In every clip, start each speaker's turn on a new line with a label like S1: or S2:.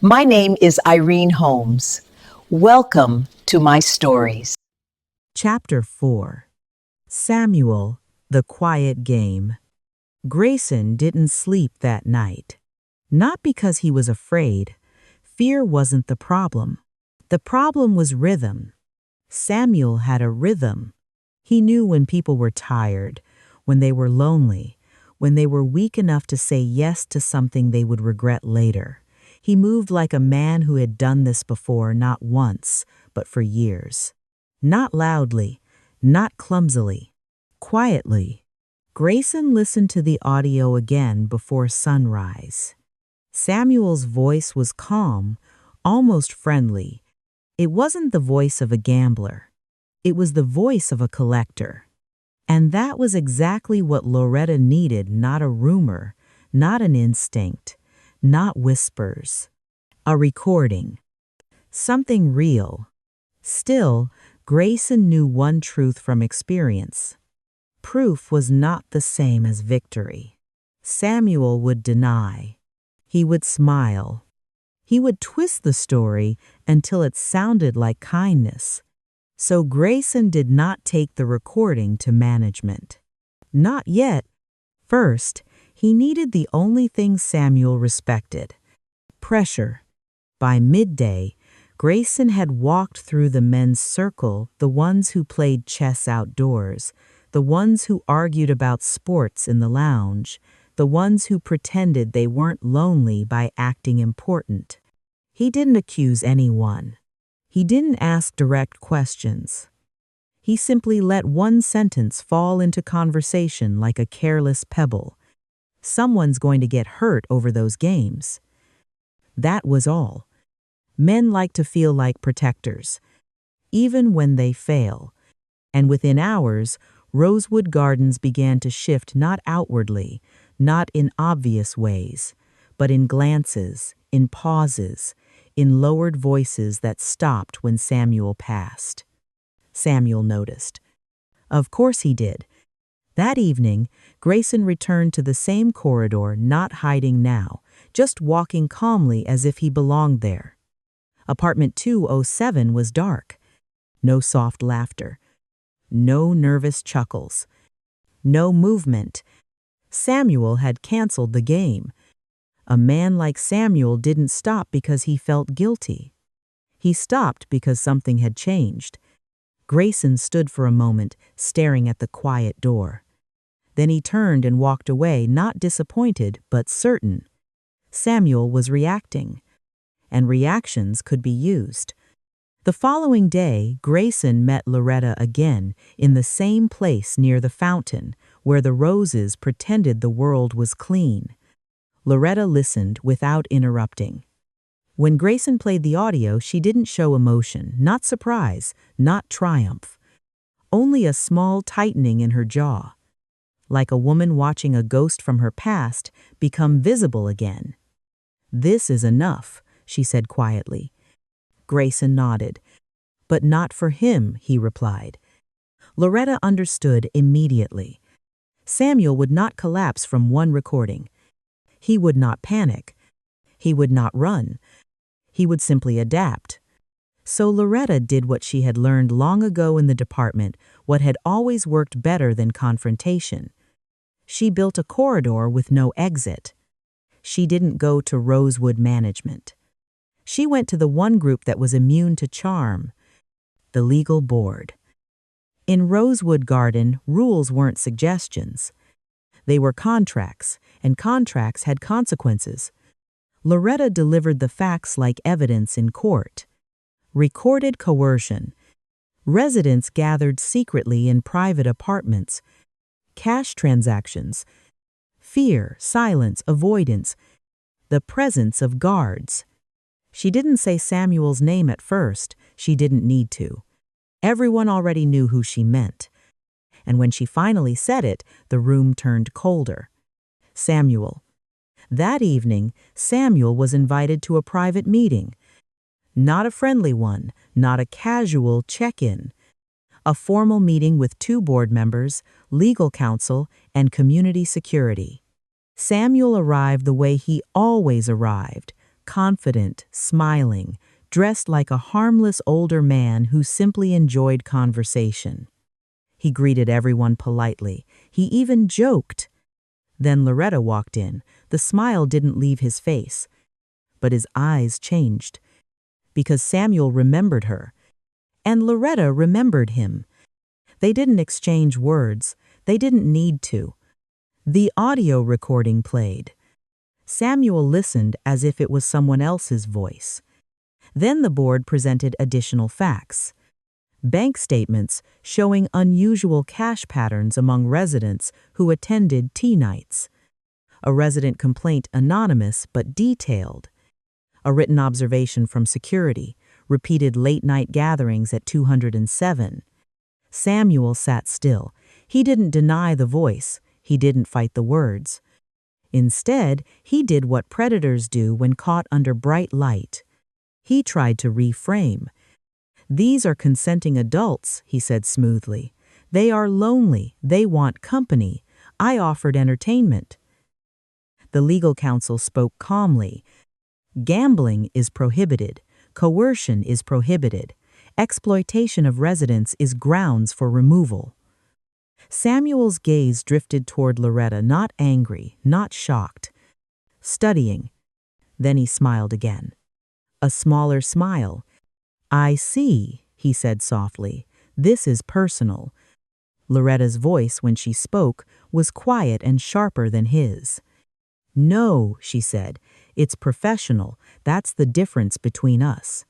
S1: My name is Irene Holmes. Welcome to my stories.
S2: Chapter 4. Samuel, the Quiet Game. Grayson didn't sleep that night. Not because he was afraid. Fear wasn't the problem. The problem was rhythm. Samuel had a rhythm. He knew when people were tired, when they were lonely, when they were weak enough to say yes to something they would regret later. He moved like a man who had done this before, not once, but for years. Not loudly, not clumsily, quietly. Grayson listened to the audio again before sunrise. Samuel's voice was calm, almost friendly. It wasn't the voice of a gambler. It was the voice of a collector. And that was exactly what Loretta needed, not a rumor, not an instinct, not whispers. A recording. Something real. Still, Grayson knew one truth from experience. Proof was not the same as victory. Samuel would deny. He would smile. He would twist the story until it sounded like kindness. So Grayson did not take the recording to management. Not yet. First, he needed the only thing Samuel respected: pressure. By midday, Grayson had walked through the men's circle, the ones who played chess outdoors, the ones who argued about sports in the lounge, the ones who pretended they weren't lonely by acting important. He didn't accuse anyone. He didn't ask direct questions. He simply let one sentence fall into conversation like a careless pebble. Someone's going to get hurt over those games. That was all. Men like to feel like protectors, even when they fail. And within hours, Rosewood Gardens began to shift, not outwardly, not in obvious ways, but in glances, in pauses, in lowered voices that stopped when Samuel passed. Samuel noticed. Of course he did. That evening, Grayson returned to the same corridor, not hiding now, just walking calmly as if he belonged there. Apartment 207 was dark. No soft laughter. No nervous chuckles. No movement. Samuel had canceled the game. A man like Samuel didn't stop because he felt guilty. He stopped because something had changed. Grayson stood for a moment, staring at the quiet door. Then he turned and walked away, not disappointed, but certain. Samuel was reacting, and reactions could be used. The following day, Grayson met Loretta again in the same place near the fountain, where the roses pretended the world was clean. Loretta listened without interrupting. When Grayson played the audio, she didn't show emotion, not surprise, not triumph. Only a small tightening in her jaw. Like a woman watching a ghost from her past become visible again. "This is enough," she said quietly. Grayson nodded. "But not for him," he replied. Loretta understood immediately. Samuel would not collapse from one recording. He would not panic. He would not run. He would simply adapt. So Loretta did what she had learned long ago in the department, what had always worked better than confrontation. She built a corridor with no exit. She didn't go to Rosewood management. She went to the one group that was immune to charm, the legal board. In Rosewood Garden, rules weren't suggestions. They were contracts, and contracts had consequences. Loretta delivered the facts like evidence in court. Recorded coercion. Residents gathered secretly in private apartments. Cash transactions. Fear, silence, avoidance. The presence of guards. She didn't say Samuel's name at first. She didn't need to. Everyone already knew who she meant. And when she finally said it, the room turned colder. Samuel. That evening, Samuel was invited to a private meeting. Not a friendly one, not a casual check-in. A formal meeting with 2 board members, legal counsel, and community security. Samuel arrived the way he always arrived, confident, smiling, dressed like a harmless older man who simply enjoyed conversation. He greeted everyone politely. He even joked. Then Loretta walked in. The smile didn't leave his face, but his eyes changed, because Samuel remembered her, and Loretta remembered him. They didn't exchange words. They didn't need to. The audio recording played. Samuel listened as if it was someone else's voice. Then the board presented additional facts. Bank statements showing unusual cash patterns among residents who attended tea nights. A resident complaint anonymous but detailed. A written observation from security, repeated late-night gatherings at 207. Samuel sat still. He didn't deny the voice. He didn't fight the words. Instead, he did what predators do when caught under bright light. He tried to reframe. "These are consenting adults," he said smoothly. "They are lonely. They want company. I offered entertainment." The legal counsel spoke calmly. "Gambling is prohibited. Coercion is prohibited. Exploitation of residents is grounds for removal." Samuel's gaze drifted toward Loretta, not angry, not shocked. Studying. Then he smiled again. A smaller smile. "I see," he said softly. "This is personal." Loretta's voice, when she spoke, was quiet and sharper than his. "No," she said, "it's professional. That's the difference between us."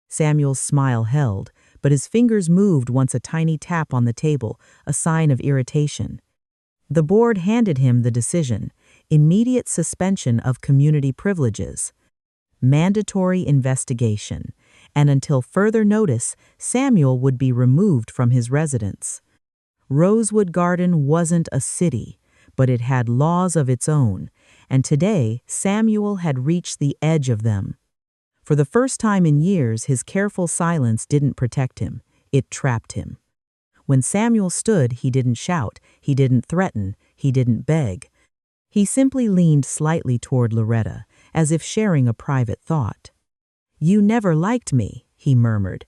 S2: Samuel's smile held, but his fingers moved once a tiny tap on the table, a sign of irritation. The board handed him the decision: immediate suspension of community privileges, mandatory investigation, and until further notice, Samuel would be removed from his residence. Rosewood Garden wasn't a city, but it had laws of its own, and today Samuel had reached the edge of them. For the first time in years, his careful silence didn't protect him, it trapped him. When Samuel stood, he didn't shout, he didn't threaten, he didn't beg. He simply leaned slightly toward Loretta, as if sharing a private thought. "You never liked me," he murmured.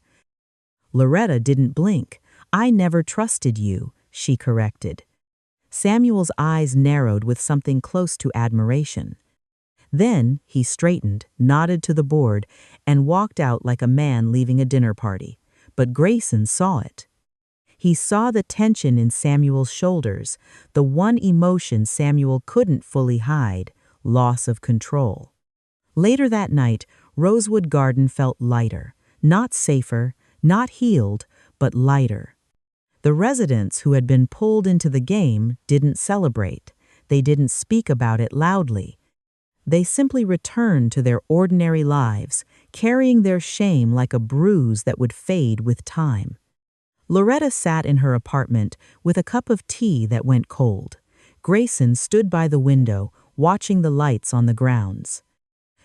S2: Loretta didn't blink. "I never trusted you," she corrected. Samuel's eyes narrowed with something close to admiration. Then he straightened, nodded to the board, and walked out like a man leaving a dinner party. But Grayson saw it. He saw the tension in Samuel's shoulders, the one emotion Samuel couldn't fully hide: loss of control. Later that night, Rosewood Garden felt lighter, not safer, not healed, but lighter. The residents who had been pulled into the game didn't celebrate. They didn't speak about it loudly. They simply returned to their ordinary lives, carrying their shame like a bruise that would fade with time. Loretta sat in her apartment with a cup of tea that went cold. Grayson stood by the window, watching the lights on the grounds.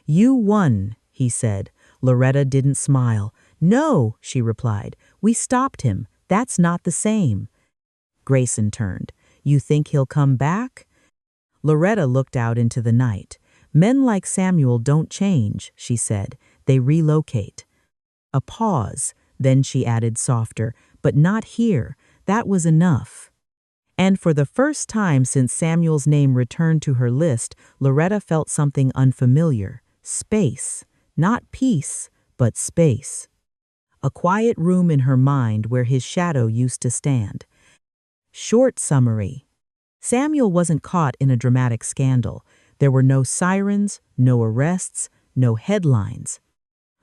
S2: "You won," he said. Loretta didn't smile. "No," she replied. "We stopped him. That's not the same." Grayson turned. "You think he'll come back?" Loretta looked out into the night. "Men like Samuel don't change," she said. "They relocate." A pause. Then she added softer, "But not here. That was enough." And for the first time since Samuel's name returned to her list, Loretta felt something unfamiliar. Space. Not peace, but space. A quiet room in her mind where his shadow used to stand. Short summary. Samuel wasn't caught in a dramatic scandal. There were no sirens, no arrests, no headlines.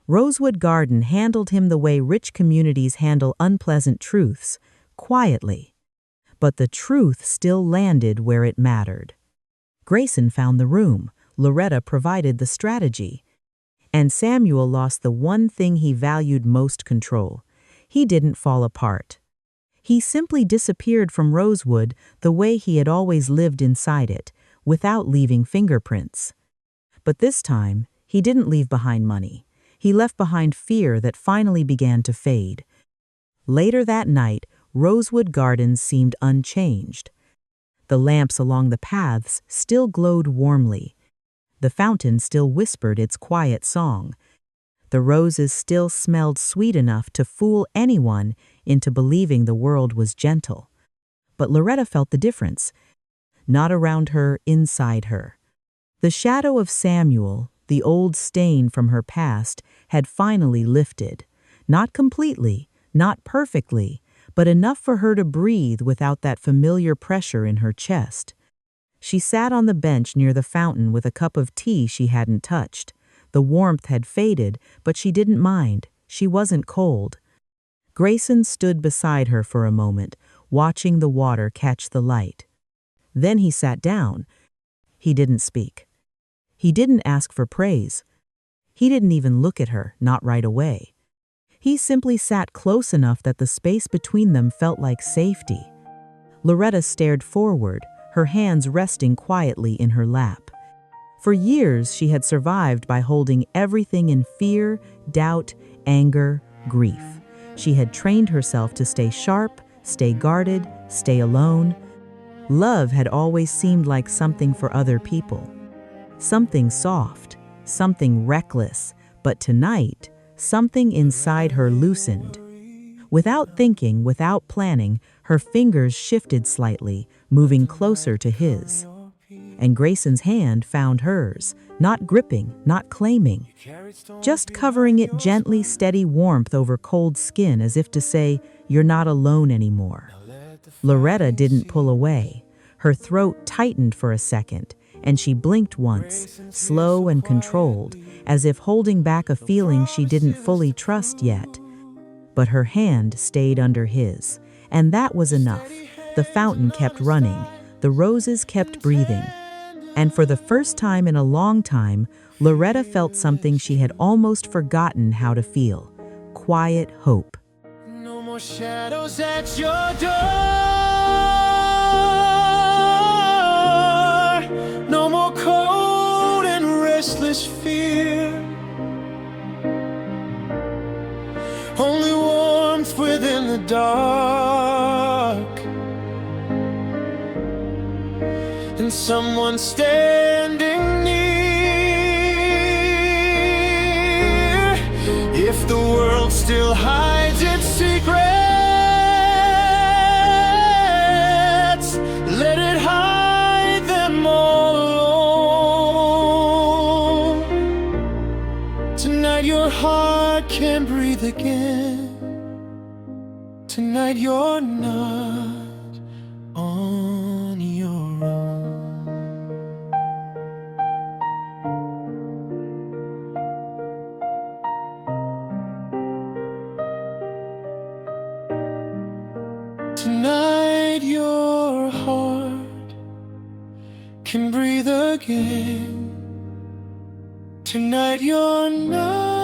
S2: Rosewood Garden handled him the way rich communities handle unpleasant truths, quietly. But the truth still landed where it mattered. Grayson found the room. Loretta provided the strategy. And Samuel lost the one thing he valued most: control. He didn't fall apart. He simply disappeared from Rosewood the way he had always lived inside it, without leaving fingerprints. But this time, he didn't leave behind money. He left behind fear that finally began to fade. Later that night, Rosewood Gardens seemed unchanged. The lamps along the paths still glowed warmly. The fountain still whispered its quiet song. The roses still smelled sweet enough to fool anyone into believing the world was gentle. But Loretta felt the difference. Not around her, inside her. The shadow of Samuel, the old stain from her past, had finally lifted. Not completely, not perfectly, but enough for her to breathe without that familiar pressure in her chest. She sat on the bench near the fountain with a cup of tea she hadn't touched. The warmth had faded, but she didn't mind. She wasn't cold. Grayson stood beside her for a moment, watching the water catch the light. Then he sat down. He didn't speak. He didn't ask for praise. He didn't even look at her, not right away. He simply sat close enough that the space between them felt like safety. Loretta stared forward, her hands resting quietly in her lap. For years, she had survived by holding everything in fear, doubt, anger, grief. She had trained herself to stay sharp, stay guarded, stay alone. Love had always seemed like something for other people. Something soft, something reckless, but tonight, something inside her loosened. Without thinking, without planning, her fingers shifted slightly, moving closer to his. And Grayson's hand found hers, not gripping, not claiming, just covering it gently, steady warmth over cold skin as if to say, "You're not alone anymore." Loretta didn't pull away. Her throat tightened for a second, and she blinked once, slow and controlled, as if holding back a feeling she didn't fully trust yet. But her hand stayed under his, and that was enough. The fountain kept running, the roses kept breathing. And for the first time in a long time, Loretta felt something she had almost forgotten how to feel: quiet hope.
S3: No more shadows at your door. No more cold and restless fear. Only warmth within the dark. And someone standing near. If the world still hides its secrets, let it hide them all alone. Tonight your heart can breathe again. Tonight you're not on your own. Tonight your heart can breathe again. Tonight you're not